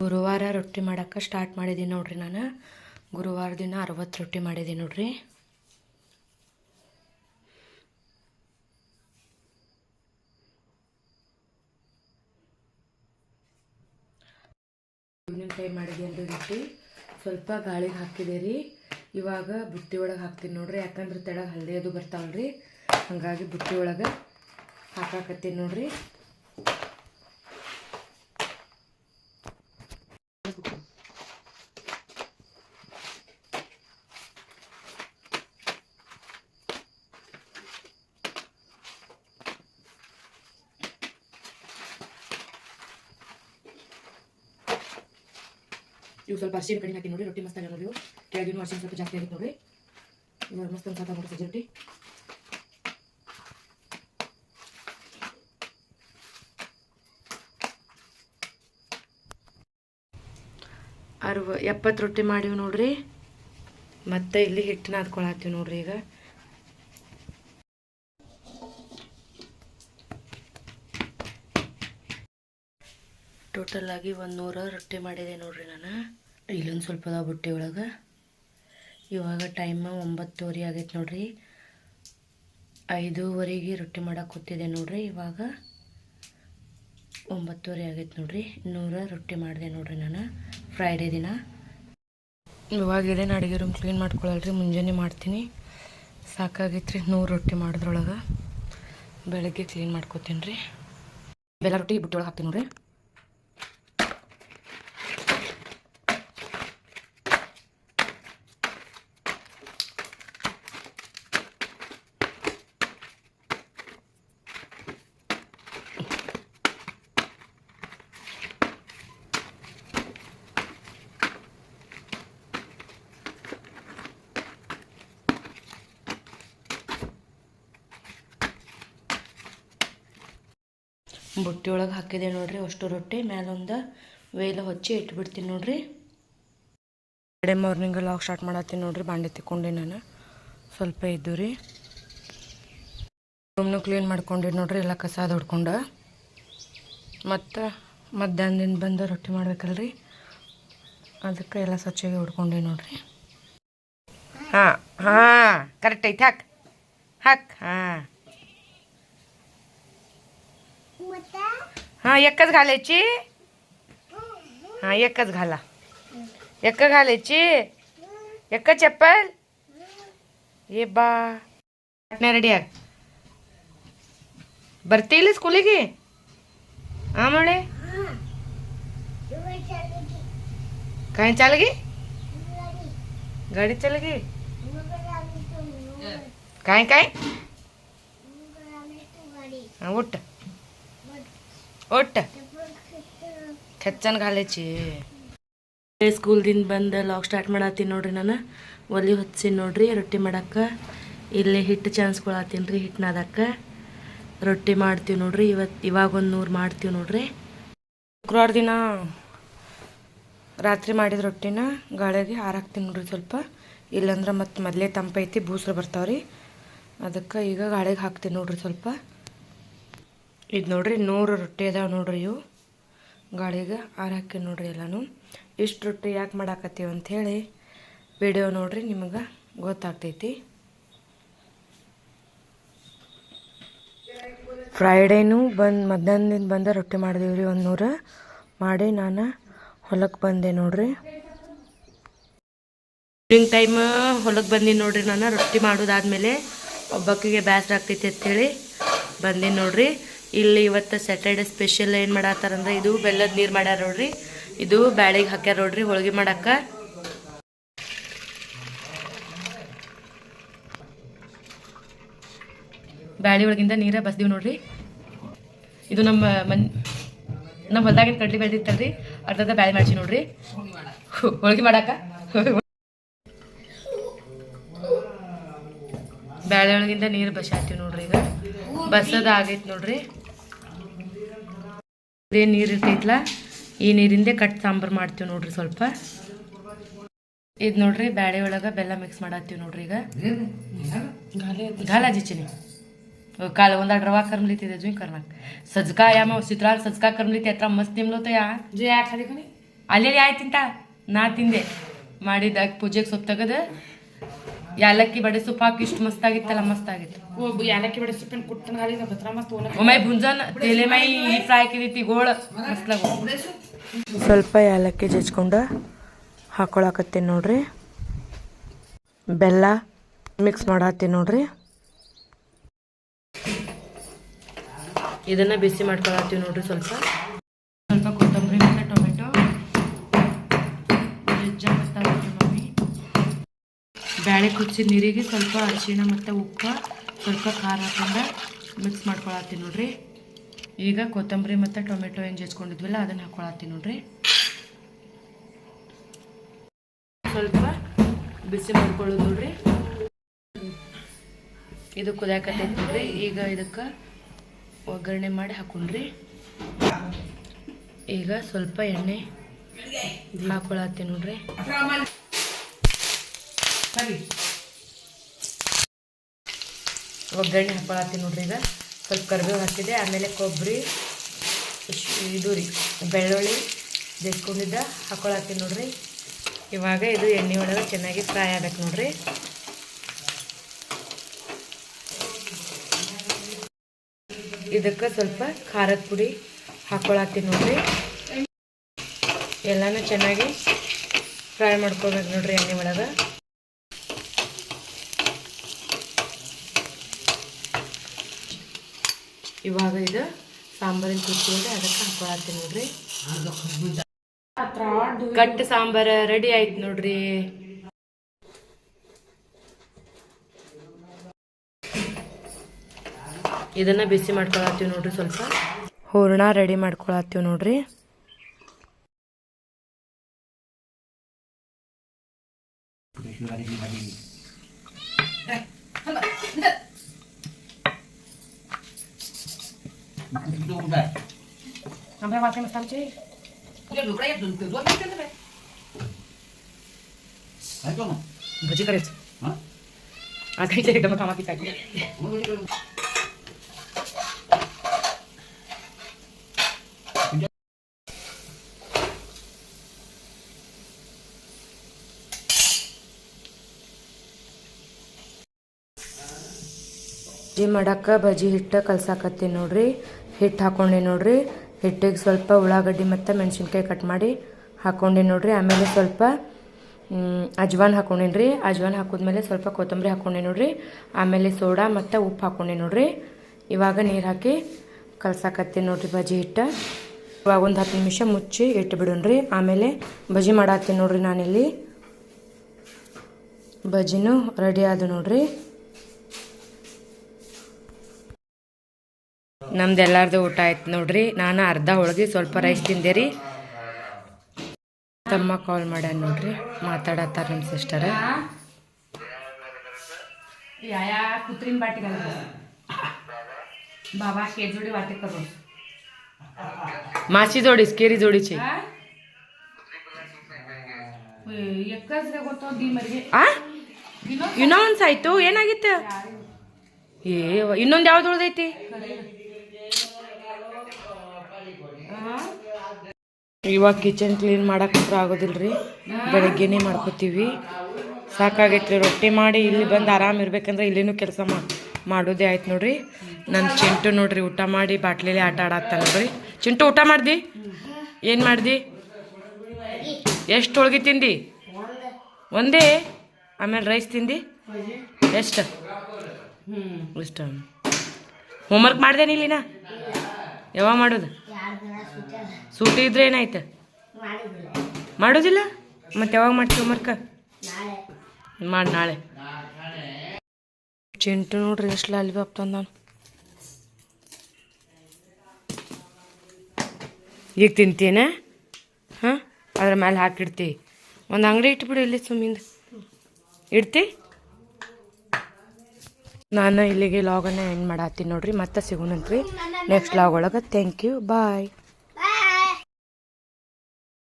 ಗುರುವಾರ ರೊಟ್ಟಿ ಮಾಡೋಕ್ಕೆ ಸ್ಟಾರ್ಟ್ ಮಾಡಿದ್ದೀನಿ ನೋಡ್ರಿ. ನಾನು ಗುರುವಾರ ದಿನ 60 ರೊಟ್ಟಿ ಮಾಡಿದ್ದೀನಿ ನೋಡ್ರಿ. ಈವ್ನಿಂಗ್ ಟೈಮ್ ಮಾಡಿದ್ದೀನಿ ರೀ ರೊಟ್ಟಿ. ಸ್ವಲ್ಪ ಗಾಳಿಗೆ ಹಾಕಿದೆ ರೀ. ಇವಾಗ ಬುಟ್ಟಿ ಒಳಗೆ ಹಾಕ್ತೀನಿ ನೋಡ್ರಿ. ಯಾಕಂದ್ರೆ ತೆಳಗೆ ಹಲ್ದಿ ಅದು ಬರ್ತಾವಲ್ರಿ, ಹಾಗಾಗಿ ಬುಟ್ಟಿ ಒಳಗೆ ಹಾಕಾಕತ್ತೀನಿ ನೋಡ್ರಿ. ಇವು ಸ್ವಲ್ಪ ಅರಿಶಿನ ಕಡಿಮೆ ಹಾಕಿ ನೋಡ್ರಿ. ರೊಟ್ಟಿ ಮಸ್ತ್ ಆಗ ನೋಡ್ರಿ. ಕೆಳಗಿನೂ ಅರಿಶಿನ ಸ್ವಲ್ಪ ಜಾಸ್ತಿ ಆಗಿತ್ತು ನೋಡ್ರಿ. ಇವಾಗ ಮಸ್ತ್ ಅನ್ಸಾತ ನೋಡ್ರಿ ಸಜ್ಜಿ ರೊಟ್ಟಿ. 70 ರೊಟ್ಟಿ ಮಾಡಿವಿ ನೋಡ್ರಿ. ಮತ್ತೆ ಇಲ್ಲಿ ಹಿಟ್ಟು ನಾದ್ಕೊಳತ್ತೀವಿ ನೋಡ್ರಿ. ಈಗ ಟೋಟಲ್ ಆಗಿ 100 ರೊಟ್ಟಿ ಮಾಡಿದೆ ನೋಡ್ರಿ. ನಾನು ಇಲ್ಲೊಂದು ಸ್ವಲ್ಪ ಅದಾವ ಬುಟ್ಟಿ ಒಳಗೆ. ಇವಾಗ ಟೈಮ್ 9:30 ಆಗೈತೆ ನೋಡ್ರಿ. 5:30ಗೆ ರೊಟ್ಟಿ ಮಾಡಕ್ಕೆ ಕೂತಿದೆ ನೋಡ್ರಿ. ಇವಾಗ 9:30 ಆಗೈತೆ ನೋಡ್ರಿ. 100 ರೊಟ್ಟಿ ಮಾಡಿದೆ ನೋಡ್ರಿ ನಾನು ಫ್ರೈಡೇ ದಿನ. ಇವಾಗ ಇದೇನು ಅಡುಗೆ ರೂಮ್ ಕ್ಲೀನ್ ಮಾಡ್ಕೊಳ್ಳಲ್ರಿ, ಮುಂಜಾನೆ ಮಾಡ್ತೀನಿ. ಸಾಕಾಗೈತೆ ರೀ 100 ರೊಟ್ಟಿ ಮಾಡಿದ್ರೊಳಗೆ. ಬೆಳಗ್ಗೆ ಕ್ಲೀನ್ ಮಾಡ್ಕೊತೀನಿ ರೀ. ಬೆಲ್ಲ ರೊಟ್ಟಿ ಬುಟ್ಟಿ ಒಳಗೆ ಹಾಕ್ತೀನಿ ನೋಡ್ರಿ. ಬುಟ್ಟಿ ಒಳಗೆ ಹಾಕಿದೆ ನೋಡ್ರಿ ಅಷ್ಟು ರೊಟ್ಟಿ. ಮೇಲೊಂದು ವೇಲ ಹೊಚ್ಚಿ ಇಟ್ಬಿಡ್ತೀನಿ ನೋಡ್ರಿ. ಫ್ರೈಡೇ ಮಾರ್ನಿಂಗ್ ಲಾಗ್ ಸ್ಟಾರ್ಟ್ ಮಾಡತ್ತೀನಿ ನೋಡ್ರಿ. ಬಾಂಡೆ ತಿಕ್ಕೊಂಡೆ ನಾನು ಸ್ವಲ್ಪ ಇದ್ದು ರೀ. ರೂಮ್ನು ಕ್ಲೀನ್ ಮಾಡ್ಕೊಂಡಿ ನೋಡ್ರಿ. ಎಲ್ಲ ಕಸ ಹೊಡ್ಕೊಂಡು ಮತ್ತು ಮಧ್ಯಾಹ್ನದಿಂದ ಬಂದು ರೊಟ್ಟಿ ಮಾಡ್ಬೇಕಲ್ರಿ, ಅದಕ್ಕೆ ಎಲ್ಲ ಸ್ವಚ್ಛಗೆ ಹೊಡ್ಕೊಂಡೆ ನೋಡ್ರಿ. ಹಾಂ ಹಾಂ ಕರೆಕ್ಟ್ ಐತೆ. ಹಾಕ್ ಹಾಕ್. ಹಾಂ हां एकच घालायची. हां एकच घाला. एक घालायची. एक चप्पल. ये बा रेडी आग ಬರ್ತಿಲ್ಲ ಸ್ಕೂಲಿಗೆ? ಆಮೇಲೆ काय चाल गई? गाड़ी चल गई. काय काय उठ ಒಟ್ಟ ಕೆಚ್ಚನ್ ಘಾಲೇಚಿ. ಸ್ಕೂಲ್ದಿಂದ ಬಂದು ಲಾಗ್ ಸ್ಟಾರ್ಟ್ ಮಾಡತ್ತೀನಿ ನೋಡ್ರಿ. ನಾನು ಒಲಿ ಹೊತ್ತೀನಿ ನೋಡ್ರಿ ರೊಟ್ಟಿ ಮಾಡಕ್ಕೆ. ಇಲ್ಲಿ ಹಿಟ್ಟು ಚಾನ್ಸ್ಕೊಳತ್ತೀನಿ ರೀ. ಹಿಟ್ಟು ನಾದಕ್ಕೆ ರೊಟ್ಟಿ ಮಾಡ್ತೀವಿ ನೋಡ್ರಿ. ಇವಾಗ ಒಂದು 100 ಮಾಡ್ತೀವಿ ನೋಡ್ರಿ. ಶುಕ್ರವಾರ ದಿನ ರಾತ್ರಿ ಮಾಡಿದ ರೊಟ್ಟಿನ ಗಾಳಿಗೆ ಹಾರಾಕ್ತೀನಿ ನೋಡ್ರಿ ಸ್ವಲ್ಪ. ಇಲ್ಲಾಂದ್ರೆ ಮತ್ತು ಮೊದಲೇ ತಂಪೈತಿ ಬೂಸ್ರು ಬರ್ತಾವ್ರಿ. ಅದಕ್ಕೆ ಈಗ ಗಾಳಿಗೆ ಹಾಕ್ತೀನಿ ನೋಡ್ರಿ ಸ್ವಲ್ಪ. ಇದು ನೋಡ್ರಿ 100 ರೊಟ್ಟಿ ಅದಾವೆ ನೋಡ್ರಿ. ಇವು ಗಾಳಿಗೆ ಹಾರಾಕಿ ನೋಡ್ರಿ ಎಲ್ಲನೂ. ಇಷ್ಟು ರೊಟ್ಟಿ ಯಾಕೆ ಮಾಡಾಕತ್ತೀವಿ ಅಂಥೇಳಿ ವಿಡಿಯೋ ನೋಡ್ರಿ, ನಿಮಗೆ ಗೊತ್ತಾಗ್ತೈತಿ. ಫ್ರೈಡೇನು ಮಧ್ಯಾಹ್ನದಿಂದ ಬಂದು ರೊಟ್ಟಿ ಮಾಡಿದೀವಿ ರೀ 100 ಮಾಡಿ. ನಾನು ಹೊಲಕ್ಕೆ ಬಂದೆ ನೋಡ್ರಿ. ಈವ್ನಿಂಗ್ ಟೈಮ್ ಹೊಲಕ್ಕೆ ಬಂದೀನಿ ನೋಡ್ರಿ. ನಾನು ರೊಟ್ಟಿ ಮಾಡೋದಾದ್ಮೇಲೆ ಒಬ್ಬಕ್ಕಿಗೆ ಬೇಸರ ಆಗ್ತೈತಿ ಅಂಥೇಳಿ ಬಂದೀನಿ ನೋಡ್ರಿ. ಇಲ್ಲಿ ಇವತ್ತು ಸ್ಯಾಟರ್ಡೆ ಸ್ಪೆಷಲ್ ಏನು ಮಾಡತ್ತಾರಂದ್ರೆ ಇದು ಬೆಲ್ಲದ ನೀರು ಮಾಡ್ಯಾರ ನೋಡ್ರಿ. ಇದು ಬ್ಯಾಳಿಗೆ ಹಾಕ್ಯಾರ ನೋಡ್ರಿ ಹೋಳಿಗೆ ಮಾಡಕ್ಕೆ. ಬ್ಯಾಳಿ ಒಳಗಿಂದ ನೀರ ಬಸ್ದೀವಿ ನೋಡ್ರಿ. ಇದು ನಮ್ಮ ಹೊಲ್ದಾಗಿನ ಕಡ್ಲಿ ಬೆಳೆದಿತ್ತಲ್ರಿ, ಅರ್ಧದ ಬ್ಯಾಳಿ ಮಾಡ್ಸಿ ನೋಡ್ರಿ ಹೋಳಿಗೆ ಮಾಡಕ್ಕೆ. ಬ್ಯಾಳೆ ಒಳಗಿಂದ ನೀರು ಬಸಾತೀವಿ ನೋಡ್ರಿ. ಈಗ ಬಸದ ಆಗೈತೆ ನೋಡ್ರಿ. ಏನು ನೀರು ಇರ್ತೈತಲ್ಲ, ಈ ನೀರಿಂದೇ ಕಟ್ ಸಾಂಬಾರು ಮಾಡ್ತೀವಿ ನೋಡ್ರಿ ಸ್ವಲ್ಪ. ಇದು ನೋಡ್ರಿ ಬ್ಯಾಳೆ ಒಳಗೆ ಬೆಲ್ಲ ಮಿಕ್ಸ್ ಮಾಡತ್ತೀವಿ ನೋಡ್ರಿ. ಈಗ घाला जिचने काल ಒಂದ ರವಾ करमली ते जुई करना सजका या मग चित्राल सजका करमली ते अत्रा मस्त निमलो तो या जे या खाली कोणी ಅಲ್ಲೇ ಆಯ್ತಿಂತ ನಾ ತಿಂದೆ ಮಾಡಿದ ಪೂಜೆಗೆ ಸೊಪ್ಪು ತೆಗದ ಯಾಲಕ್ಕಿ ಬಡೆ ಸೊಪ್ಪು ಹಾಕಿ ಇಷ್ಟು ಮಸ್ತಾಗಿತ್ತಲ್ಲ ಮಸ್ತಾಗಿತ್ತು ಯಾಲಕ್ಕಿ ಬಡೆ ಸೊಪ್ಪಿನ ಕುಟ್ಟನ ಮಸ್ತ್ ಒಮ್ಮೆ ಭುಂಜನ್ ತೇಲೆ ಮೈ ಫ್ರೈ ಹಾಕಿದೈತಿ ಗೋಳ ಮಸ್ತ್ಲಾಗ ಸ್ವಲ್ಪ ಯಾಲಕ್ಕಿ ಜಜ್ಕೊಂಡು ಹಾಕೊಳಕತ್ತೀನಿ ನೋಡ್ರಿ ಬೆಲ್ಲ ಮಿಕ್ಸ್ ಮಾಡತ್ತೀನಿ ನೋಡ್ರಿ ಇದನ್ನ ಬಿಸಿ ಮಾಡ್ಕೊಳತ್ತೀವಿ ನೋಡ್ರಿ ಸ್ವಲ್ಪ ಕೊತ್ತಂಬರಿ ಮತ್ತು ಟೊಮೆಟೊ ಮಮ್ಮಿ ಬ್ಯಾಳೆ ಕುದಿಸಿದ ನೀರಿಗೆ ಸ್ವಲ್ಪ ಅರಿಶಿಣ ಮತ್ತು ಉಪ್ಪು ಸ್ವಲ್ಪ ಖಾರ ಹಾಕೊಂಡು ಮಿಕ್ಸ್ ಮಾಡ್ಕೊಳತ್ತೀನಿ ನೋಡ್ರಿ ಈಗ ಕೊತ್ತಂಬರಿ ಮತ್ತು ಟೊಮೆಟೊ ಏನು ಜಜ್ಕೊಂಡಿದ್ವಲ್ಲ ಅದನ್ನು ಹಾಕೊಳತ್ತೀನಿ ನೋಡ್ರಿ ಸ್ವಲ್ಪ ಬಿಸಿ ಮಾಡ್ಕೊಳ್ಳೋದು ನೋಡ್ರಿ ಇದು ಕುದಿಯಾಕತ್ತೈತಿ ನೋಡ್ರಿ ಈಗ ಇದಕ್ಕೆ ಒಗ್ಗರಣೆ ಮಾಡಿ ಹಾಕೊಂಡ್ರಿ ಈಗ ಸ್ವಲ್ಪ ಎಣ್ಣೆ ಹಾಕೊಳತ್ತೀನಿ ನೋಡ್ರಿ ಒಗ್ಗರಣೆ ಹಾಕೊಳತ್ತೀನಿ ನೋಡ್ರಿ ಈಗ ಸ್ವಲ್ಪ ಕರಿಬೇವು ಹಾಕಿದೆ ಆಮೇಲೆ ಕೊಬ್ಬರಿ ಇದು ರೀ ಬೆಳ್ಳುಳ್ಳಿ ಜಜ್ಕೊಂಡಿದ್ದ ಹಾಕೊಳತ್ತೀನಿ ನೋಡ್ರಿ ಇವಾಗ ಇದು ಎಣ್ಣೆ ಒಳಗೆ ಚೆನ್ನಾಗಿ ಫ್ರೈ ಆಗ್ಬೇಕು ನೋಡ್ರಿ ಇದಕ್ಕೆ ಸ್ವಲ್ಪ ಖಾರದ ಪುಡಿ ಹಾಕೊಳತ್ತೀನಿ ನೋಡ್ರಿ ಎಲ್ಲಾನು ಚೆನ್ನಾಗಿ ಫ್ರೈ ಮಾಡ್ಕೊಬೇಕು ನೋಡ್ರಿ ಎಣ್ಣೆ ಒಳಗೆ ಇವಾಗ ಇದು ಸಾಂಬಾರಿನ ಕುದಿಸಿದ್ರೆ ಅದಕ್ಕೆ ಹಾಕೊಳತ್ತೀನಿ ನೋಡ್ರಿ ಕಟ್ಟು ಸಾಂಬಾರ ರೆಡಿ ಆಯ್ತು ನೋಡ್ರಿ ಇದನ್ನ ಬಿಸಿ ಮಾಡ್ಕೊಳತ್ತೀವಿ ನೋಡ್ರಿ ಸ್ವಲ್ಪ ಹೂರ್ಣ ರೆಡಿ ಮಾಡ್ಕೊಳತ್ತೀವಿ ನೋಡ್ರಿ भजी करायचं आज काही एकदम कामाची काय ಮಾಡಕ್ಕೆ ಬಜ್ಜಿ ಹಿಟ್ಟು ಕಲ್ಸಾಕತ್ತೀನಿ ನೋಡ್ರಿ ಹಿಟ್ಟು ಹಾಕೊಂಡೆ ನೋಡ್ರಿ ಹಿಟ್ಟಿಗೆ ಸ್ವಲ್ಪ ಉಳ್ಳಾಗಡ್ಡಿ ಮತ್ತು ಮೆಣಸಿನ್ಕಾಯಿ ಕಟ್ ಮಾಡಿ ಹಾಕೊಂಡೆ ನೋಡ್ರಿ ಆಮೇಲೆ ಸ್ವಲ್ಪ ಅಜ್ವಾನ್ ಹಾಕೊಂಡೇನಿ ರೀ ಅಜ್ವಾನ್ ಹಾಕಿದ್ಮೇಲೆ ಸ್ವಲ್ಪ ಕೊತ್ತಂಬರಿ ಹಾಕೊಂಡೆ ನೋಡ್ರಿ ಆಮೇಲೆ ಸೋಡಾ ಮತ್ತು ಉಪ್ಪು ಹಾಕೊಂಡೆ ನೋಡ್ರಿ ಇವಾಗ ನೀರು ಹಾಕಿ ಕಲ್ಸಾಕತ್ತೀನಿ ನೋಡ್ರಿ ಬಜ್ಜಿ ಹಿಟ್ಟು ಇವಾಗ ಒಂದು 10 ನಿಮಿಷ ಮುಚ್ಚಿ ಇಟ್ಟು ಬಿಡೋಣ್ರಿ ಆಮೇಲೆ ಬಜ್ಜಿ ಮಾಡತ್ತೀನಿ ನೋಡ್ರಿ ನಾನಿಲ್ಲಿ ಬಜ್ಜಿನೂ ರೆಡಿ ಆದ ನೋಡ್ರಿ ನಮ್ದು ಎಲ್ಲಾರ್ದು ಊಟ ಆಯ್ತು ನೋಡ್ರಿ ನಾನು ಅರ್ಧ ಹೋಳ್ಗೆ ಸ್ವಲ್ಪ ರೈಸ್ ತಿಂದೆ ರೀ ತಮ್ಮ ಕಾಲ್ ಮಾಡ್ಯಾನ ನೋಡ್ರಿ ಮಾತಾಡತ್ತಾರ ನಮ್ಮ ಸಿಸ್ಟರ್ या कुत्रीम बाटी घाल बाबा के जोडी वाटे करू माशी जोडीस केरी जोडीची एकच रे ಗೊತ್ತೋ ದಿ ಮರಿಗೆ ಆ ಇನ್ನೊಂದು ಆಯ್ತು ಏನಾಗಿತ್ತು ಇನ್ನೊಂದು ಯಾವ್ದು ಉಳ್ದೈತಿ ಇವಾಗ ಕಿಚನ್ ಕ್ಲೀನ್ ಮಾಡಕ್ಕೆ ಆಗೋದಿಲ್ರಿ ಬೆಳಗ್ಗೆನೇ ಮಾಡ್ಕೋತೀವಿ ಸಾಕಾಗೈತ್ರಿ ರೊಟ್ಟಿ ಮಾಡಿ ಇಲ್ಲಿ ಬಂದು ಆರಾಮ್ ಇರ್ಬೇಕಂದ್ರೆ ಇಲ್ಲಿನೂ ಕೆಲಸ ಮಾಡೋದೇ ಆಯ್ತು ನೋಡ್ರಿ ನನ್ನ ಚಿಂಟು ನೋಡ್ರಿ ಊಟ ಮಾಡಿ ಬಾಟ್ಲಿಲಿ ಆಟ ಆಡತ್ತ ನೋಡ್ರಿ ಚಿಂಟು ಊಟ ಮಾಡ್ದಿ ಏನು ಮಾಡ್ದಿ ಎಷ್ಟು ಹೋಳ್ಗೆ ತಿಂದಿ ಒಂದೇ ಆಮೇಲೆ ರೈಸ್ ತಿಂದಿ ಎಷ್ಟು ಇಷ್ಟ ಹೋಮ್ವರ್ಕ್ ಮಾಡ್ದೇನಿ ಇಲ್ಲಿನ ಯಾವಾಗ ಮಾಡೋದು ಸೂಟಿ ಇದ್ರೆ ಏನಾಯ್ತು ಮಾಡೋದಿಲ್ಲ ಮತ್ತೆ ಯಾವಾಗ ಮಾಡ್ತೀವಿ ಹೋಮ್ವರ್ಕ ಮಾಡಿ ನಾಳೆ ಚಿಂಟು ನೋಡ್ರಿ ಎಷ್ಟು ಲಾಲಿಪಾಪ್ ತಂದ ಈಗ ತಿಂತೀನ ಹಾಂ ಅದ್ರ ಮೇಲೆ ಹಾಕಿಡ್ತಿ ಒಂದು ಅಂಗಡಿ ಇಟ್ಬಿಡು ಇಲ್ಲಿ ಸುಮ್ಮಿಂದ ಇಡ್ತಿ ನಾನು ಇಲ್ಲಿಗೆ ಲಾಗನ್ನು ಎಂಡ್ ಮಾಡತ್ತೀನಿ ನೋಡ್ರಿ ಮತ್ತೆ ಸಿಗೋಣಂತ್ರಿ ನೆಕ್ಸ್ಟ್ ಲಾಗ್ ಒಳಗೆ ಥ್ಯಾಂಕ್ ಯು ಬಾಯ್